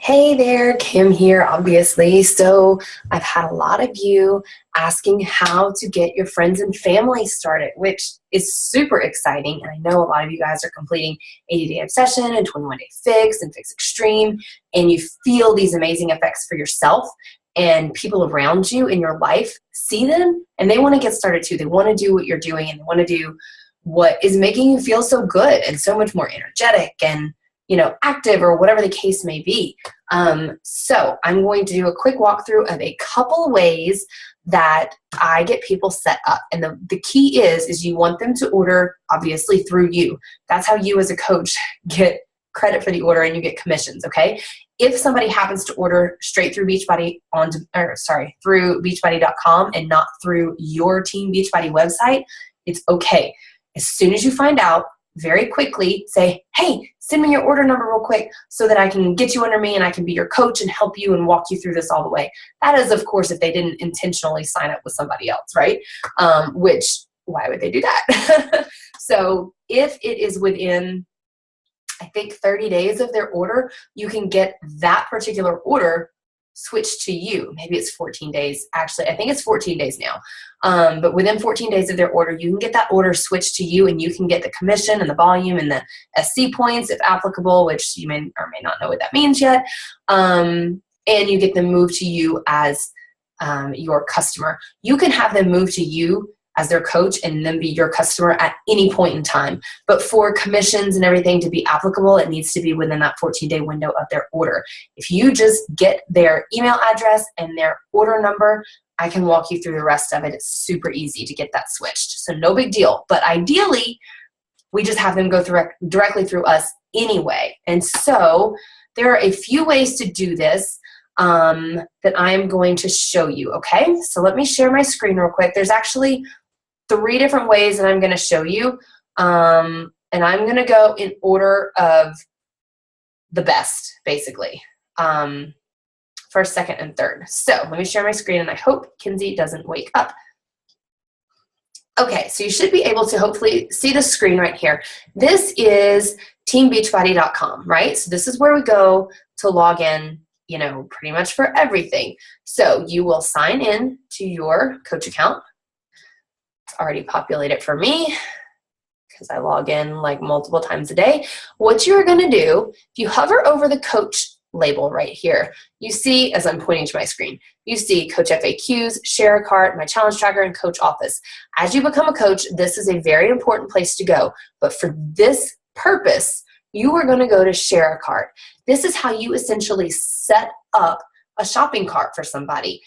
Hey there, Kim here, obviously. So I've had a lot of you asking how to get your friends and family started, which is super exciting. And I know a lot of you guys are completing 80-day obsession and 21-day fix and fix extreme, and you feel these amazing effects for yourself, and people around you in your life see them and they want to get started too. They want to do what you're doing, and they want to do what is making you feel so good and so much more energetic and active, or whatever the case may be. So I'm going to do a quick walkthrough of a couple ways that I get people set up. And the key is you want them to order, obviously, through you. That's how you as a coach get credit for the order and you get commissions, okay? If somebody happens to order straight through Beachbody through beachbody.com and not through your Team Beachbody website, it's okay. As soon as you find out, very quickly say, hey, send me your order number real quick so that I can get you under me and I can be your coach and help you and walk you through this all the way. That is, of course, if they didn't intentionally sign up with somebody else, right? Why would they do that? So if it is within, I think, 30 days of their order, you can get that particular order switched to you. Maybe it's 14 days. Actually, I think it's 14 days now. But within 14 days of their order, you can get that order switched to you, and you can get the commission and the volume and the SC points, if applicable, which you may or may not know what that means yet. And you get them moved to you as your customer. You can have them move to you as their coach and then be your customer at any point in time. But for commissions and everything to be applicable, it needs to be within that 14-day window of their order. If you just get their email address and their order number, I can walk you through the rest of it. It's super easy to get that switched. So no big deal. But ideally, we just have them go directly through us anyway. And so there are a few ways to do this that I am going to show you, okay? So let me share my screen real quick. There's actually 3 different ways that I'm going to show you, and I'm going to go in order of the best, basically, first, second, and third. So let me share my screen, and I hope Kinsey doesn't wake up. Okay, so you should be able to hopefully see the screen right here. This is teambeachbody.com, right? So this is where we go to log in, pretty much for everything. So you will sign in to your coach account. Already populated for me because I log in like multiple times a day. What you're going to do, if you hover over the coach label right here, you see, as I'm pointing to my screen, you see Coach FAQs, Share a Cart, My Challenge Tracker, and Coach Office. As you become a coach, this is a very important place to go. But for this purpose, you are going to go to Share a Cart. This is how you essentially set up a shopping cart for somebody.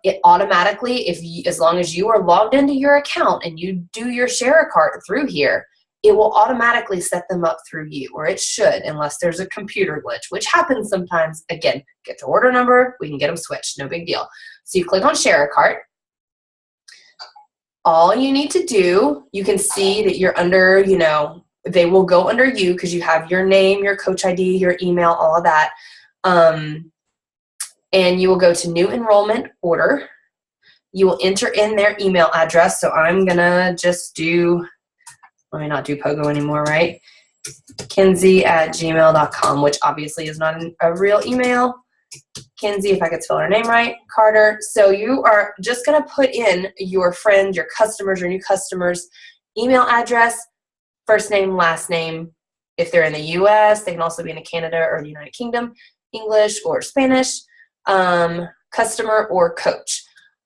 It automatically, as long as you are logged into your account and you do your Share a Cart through here, it will automatically set them up through you, or it should, unless there's a computer glitch, which happens sometimes. Again, get the order number, we can get them switched, no big deal. So you click on Share a Cart. All you need to do, you can see that you're under, they will go under you because you have your name, your coach ID, your email, all of that. And you will go to new enrollment order. You will enter in their email address. So I'm going to just let me not do Pogo anymore, right? Kinsey@gmail.com, which obviously is not a real email. Kinsey, if I could spell her name right, Carter. So you are just going to put in your friend, your customers, your new customers' email address, first name, last name. If they're in the US, they can also be in Canada or the United Kingdom, English or Spanish. Customer or coach.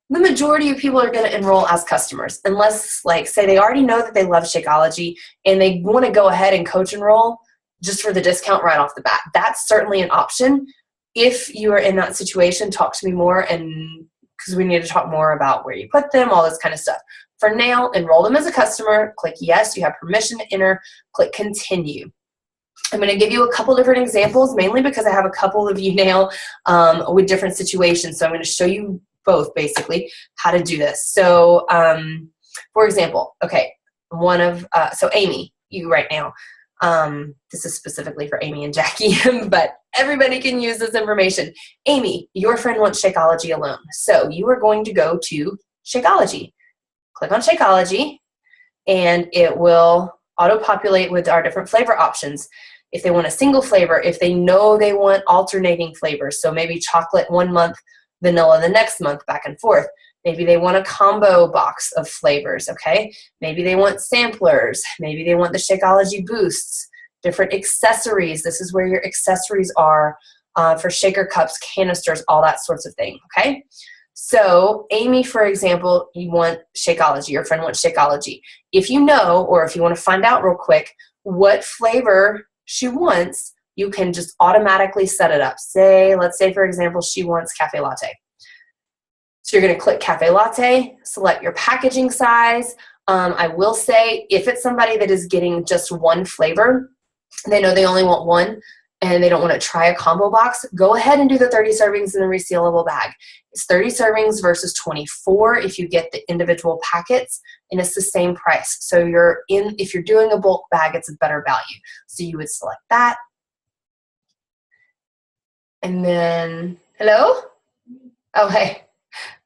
The majority of people are going to enroll as customers, unless, say they already know that they love Shakeology and they want to go ahead and coach enroll just for the discount right off the bat. That's certainly an option. If you are in that situation, talk to me more, and because we need to talk more about where you put them, all this kind of stuff. For now, enroll them as a customer. Click yes, you have permission to enter. Click continue. I'm going to give you a couple different examples, mainly because I have a couple of you now with different situations. So I'm going to show you both, basically, how to do this. So, for example, okay, so Amy, you right now, this is specifically for Amy and Jackie, but everybody can use this information. Amy, your friend wants Shakeology alone. So you are going to go to Shakeology. Click on Shakeology, and it will auto-populate with our different flavor options. if they want a single flavor, if they know they want alternating flavors, so maybe chocolate one month, vanilla the next month, back and forth. Maybe they want a combo box of flavors, okay? Maybe they want samplers. Maybe they want the Shakeology boosts, different accessories. This is where your accessories are for shaker cups, canisters, all that sorts of thing, okay? So Amy, for example, you want Shakeology. Your friend wants Shakeology. If you know, or if you want to find out real quick what flavor she wants, you can just automatically set it up. Let's say, for example, she wants cafe latte. So you're going to click cafe latte, select your packaging size. I will say, if it's somebody that is getting just one flavor, they know they only want one, and they don't want to try a combo box, go ahead and do the 30 servings in the resealable bag. It's 30 servings versus 24 if you get the individual packets, and it's the same price. So if you're doing a bulk bag, it's a better value. So you would select that. And then, hello? Oh, hey,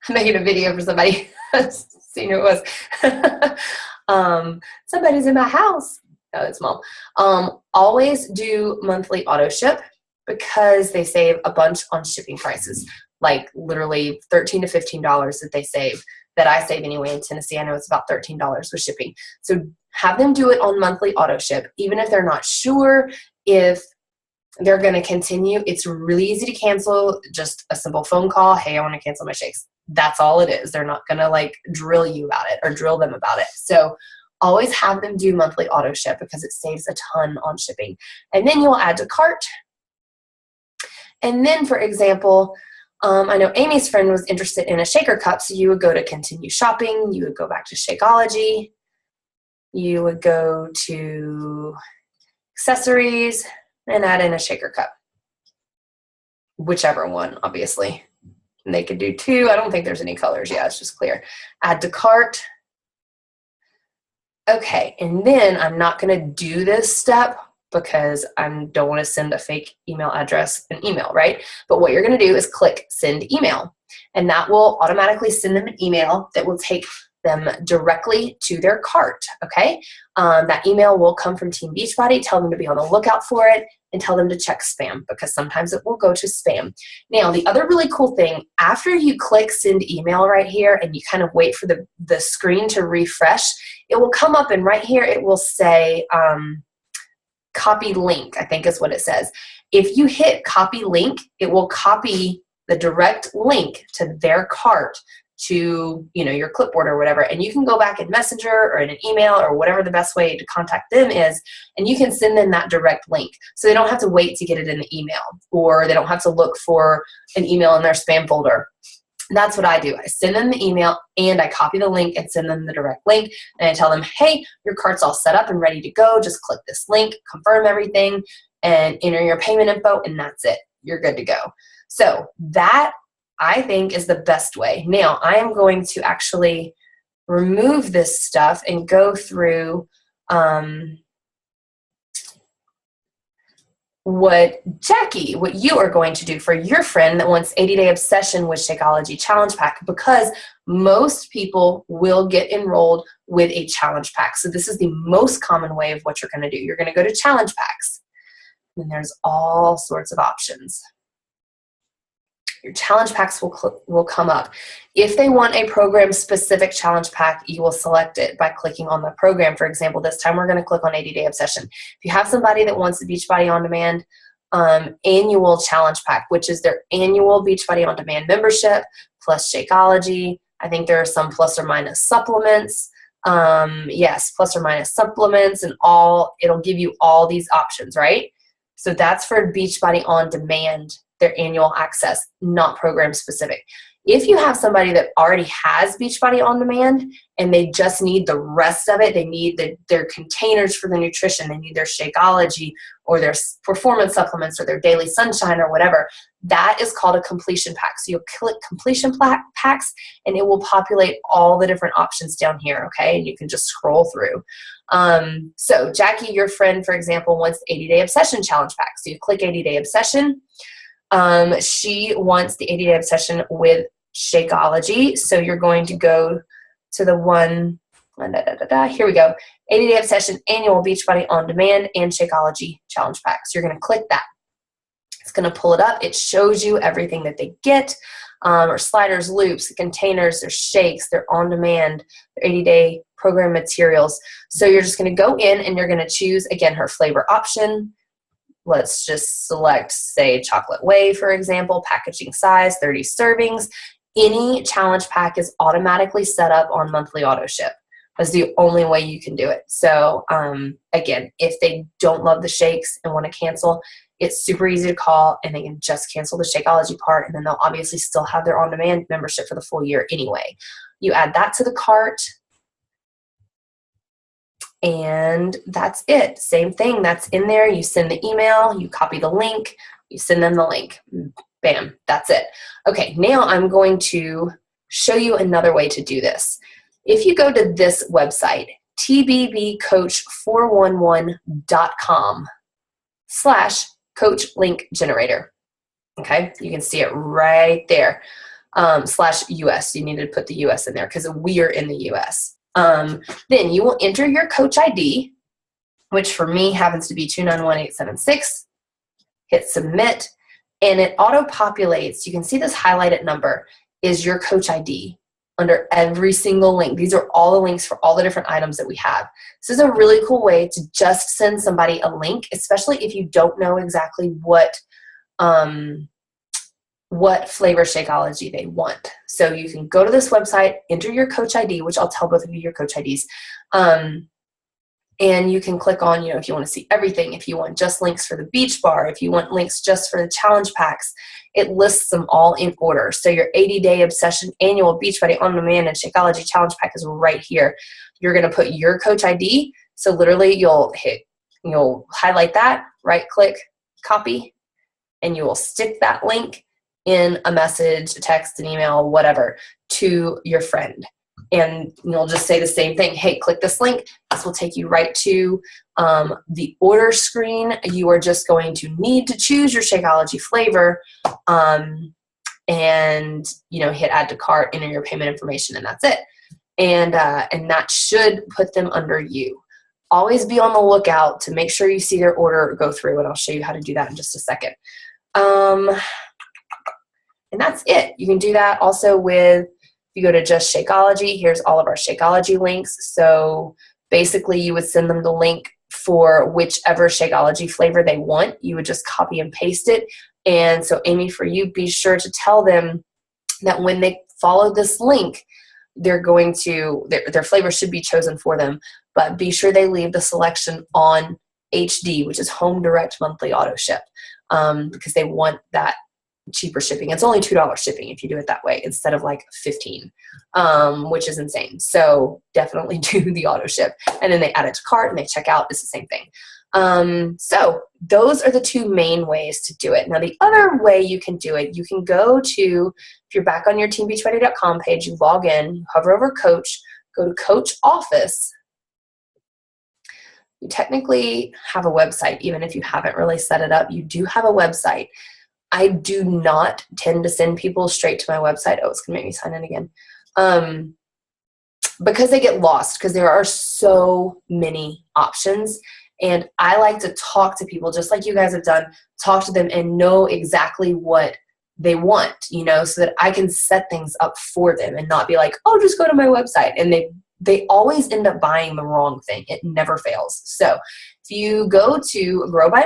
I'm making a video for somebody. Seeing who it was. Somebody's in my house. Oh, it's mom. Always do monthly auto ship because they save a bunch on shipping prices, like literally $13 to $15 that they save, that I save anyway in Tennessee. I know it's about $13 with shipping. So have them do it on monthly auto ship, even if they're not sure if they're going to continue. It's really easy to cancel. Just a simple phone call. Hey, I want to cancel my shakes. That's all it is. They're not going to like drill you about it or drill them about it. So always have them do monthly auto ship because it saves a ton on shipping. And then you'll add to cart. And then, for example, I know Amy's friend was interested in a shaker cup, so you would go to continue shopping. You would go back to Shakeology. You would go to accessories and add in a shaker cup. Whichever one, obviously. And they could do two. I don't think there's any colors. Yeah, it's just clear. Add to cart. Okay, and then I'm not going to do this step because I don't want to send a fake email address an email, right? But what you're going to do is click send email, and that will automatically send them an email that will take them directly to their cart, okay? That email will come from Team Beachbody. Tell them to be on the lookout for it and tell them to check spam because sometimes it will go to spam. Now, the other really cool thing, after you click send email right here and you kind of wait for the screen to refresh, it will come up and right here it will say copy link, I think is what it says. If you hit copy link, it will copy the direct link to their cart to your clipboard or whatever, and you can go back in Messenger or in an email or whatever the best way to contact them is, and you can send them that direct link so they don't have to wait to get it in the email, or they don't have to look for an email in their spam folder. That's what I do. I send them the email and I copy the link and send them the direct link, and I tell them, hey, your cart's all set up and ready to go. Just click this link, confirm everything, and enter your payment info, and that's it. You're good to go. So that, I think, is the best way. Now, I am going to actually remove this stuff and go through what you are going to do for your friend that wants 80-day obsession with Shakeology Challenge Pack, because most people will get enrolled with a challenge pack. So this is the most common way of what you're going to do. You're going to go to challenge packs, and there's all sorts of options. Your challenge packs will come up. If they want a program-specific challenge pack, you will select it by clicking on the program. For example, this time we're going to click on 80-Day Obsession. If you have somebody that wants the Beachbody On Demand annual challenge pack, which is their annual Beachbody On Demand membership, plus Shakeology, I think there are some plus or minus supplements. Yes, plus or minus supplements and all. It'll give you all these options, right? So that's for Beachbody On Demand, their annual access, not program specific. If you have somebody that already has Beachbody On Demand and they just need the rest of it, they need their containers for the nutrition, they need their Shakeology or their performance supplements or their daily sunshine or whatever, that is called a completion pack. So you'll click completion packs and it will populate all the different options down here, okay? And you can just scroll through. So Jackie, your friend, for example, wants 80-Day Obsession Challenge Pack. So you click 80-Day Obsession. She wants the 80-Day Obsession with Shakeology. So you're going to go to the one, here we go, 80-day obsession annual Beachbody on demand and Shakeology challenge pack. So you're going to click that. It's going to pull it up. It shows you everything that they get, or sliders, loops, containers, their shakes, their on demand, their 80-day program materials. So you're just going to go in and you're going to choose, again, her flavor option. Let's just select, say, chocolate whey, for example, packaging size, 30 servings. Any challenge pack is automatically set up on monthly auto ship. That's the only way you can do it. So again, if they don't love the shakes and want to cancel, it's super easy to call and they can just cancel the Shakeology part, and then they'll obviously still have their on-demand membership for the full year anyway. You add that to the cart, and that's it. Same thing, that's in there. You send the email, you copy the link, you send them the link. Bam, that's it. Okay, now I'm going to show you another way to do this. If you go to this website, tbbcoach411.com/coach link generator. Okay, you can see it right there. /US. You need to put the US in there because we are in the US. Then you will enter your coach ID, which for me happens to be 291876. Hit submit, and it auto-populates. You can see this highlighted number is your coach ID under every single link. These are all the links for all the different items that we have. This is a really cool way to just send somebody a link, especially if you don't know exactly what flavor Shakeology they want. So you can go to this website, enter your coach ID, which I'll tell both of you your coach IDs, and you can click on, if you want to see everything, if you want just links for the beach bar, if you want links just for the challenge packs, it lists them all in order. So your 80-day obsession annual Beachbody on demand and Shakeology challenge pack is right here. You're going to put your coach ID. So literally you'll highlight that, right click, copy, and you will stick that link in a message, a text, an email, whatever, to your friend. And you'll just say the same thing. Hey, click this link. This will take you right to the order screen. You are just going to need to choose your Shakeology flavor and hit add to cart, enter your payment information, and that's it. And that should put them under you. Always be on the lookout to make sure you see their order go through, and I'll show you how to do that in just a second. And that's it. You can do that also with, if you go to just Shakeology, here's all of our Shakeology links. So basically you would send them the link for whichever Shakeology flavor they want. You would just copy and paste it. And so Amy, for you, be sure to tell them that when they follow this link, they're going to, their flavor should be chosen for them, but be sure they leave the selection on HD, which is Home Direct Monthly Auto Ship, because they want that cheaper shipping. It's only $2 shipping if you do it that way instead of like $15, which is insane. So definitely do the auto ship, and then they add it to cart and they check out. It's the same thing. So those are the two main ways to do it. Now the other way you can do it, you can go to, if you're back on your teambeachbody.com page, you log in, you hover over coach, go to coach office. You technically have a website, even if you haven't really set it up, you do have a website. I do not tend to send people straight to my website. Oh, it's going to make me sign in again. Because they get lost, because there are so many options. And I like to talk to people, just like you guys have done, talk to them and know exactly what they want, so that I can set things up for them and not be like, oh, just go to my website. And they always end up buying the wrong thing. It never fails. So if you go to Grow My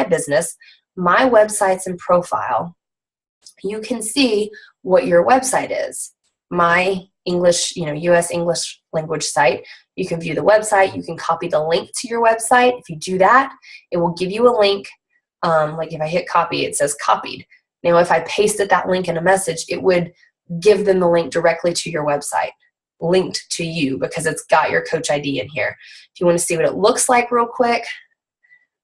Business, my websites and profile, you can see what your website is. My English, US English language site, you can view the website, you can copy the link to your website. If you do that, it will give you a link. Like if I hit copy, it says copied. Now, if I pasted that link in a message, it would give them the link directly to your website, linked to you, because it's got your coach ID in here. If you want to see what it looks like real quick,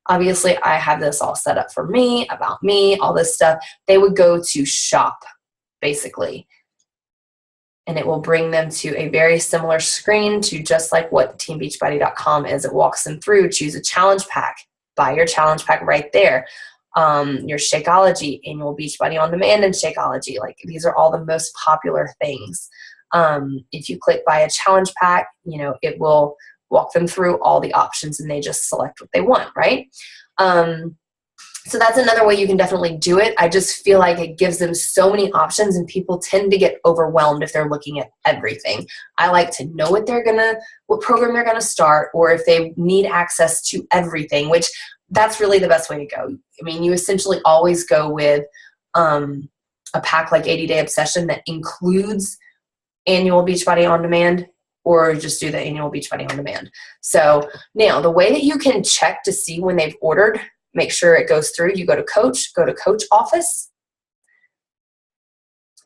obviously, I have this all set up for me, about me, all this stuff. They would go to shop, basically, and it will bring them to a very similar screen to just like what teambeachbody.com is. It walks them through, choose a challenge pack, buy your challenge pack right there. Your Shakeology, annual Beachbody on demand, and Shakeology. Like, these are all the most popular things. If you click buy a challenge pack, it will walk them through all the options and they just select what they want, right? So that's another way you can definitely do it. I just feel like it gives them so many options and people tend to get overwhelmed if they're looking at everything. I like to know what program they're gonna start, or if they need access to everything, which that's really the best way to go. I mean, you essentially always go with a pack like 80 Day Obsession that includes annual Beachbody On Demand, or just do the annual Beachbody On Demand. So now the way that you can check to see when they've ordered, make sure it goes through, you go to Coach Office,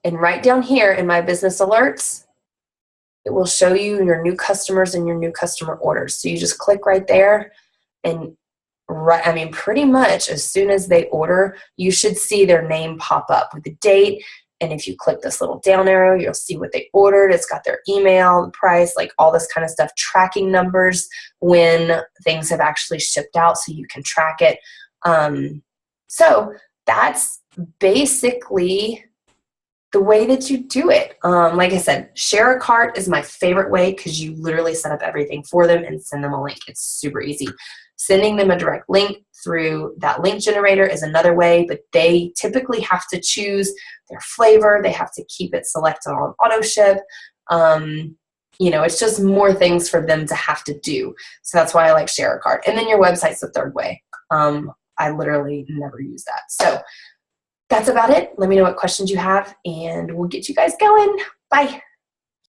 and right down here in my business alerts, it will show you your new customers and your new customer orders. So you just click right there, and pretty much as soon as they order, you should see their name pop up with the date. And if you click this little down arrow, you'll see what they ordered. It's got their email, the price, like all this kind of stuff, tracking numbers when things have actually shipped out so you can track it. So that's basically the way that you do it. Like I said, share a cart is my favorite way because you literally set up everything for them and send them a link. It's super easy. Sending them a direct link through that link generator is another way, but they typically have to choose their flavor. They have to keep it selected on auto ship. It's just more things for them to have to do. So that's why I like share a cart. And then your website's the third way. I literally never use that. So that's about it. Let me know what questions you have, and we'll get you guys going. Bye.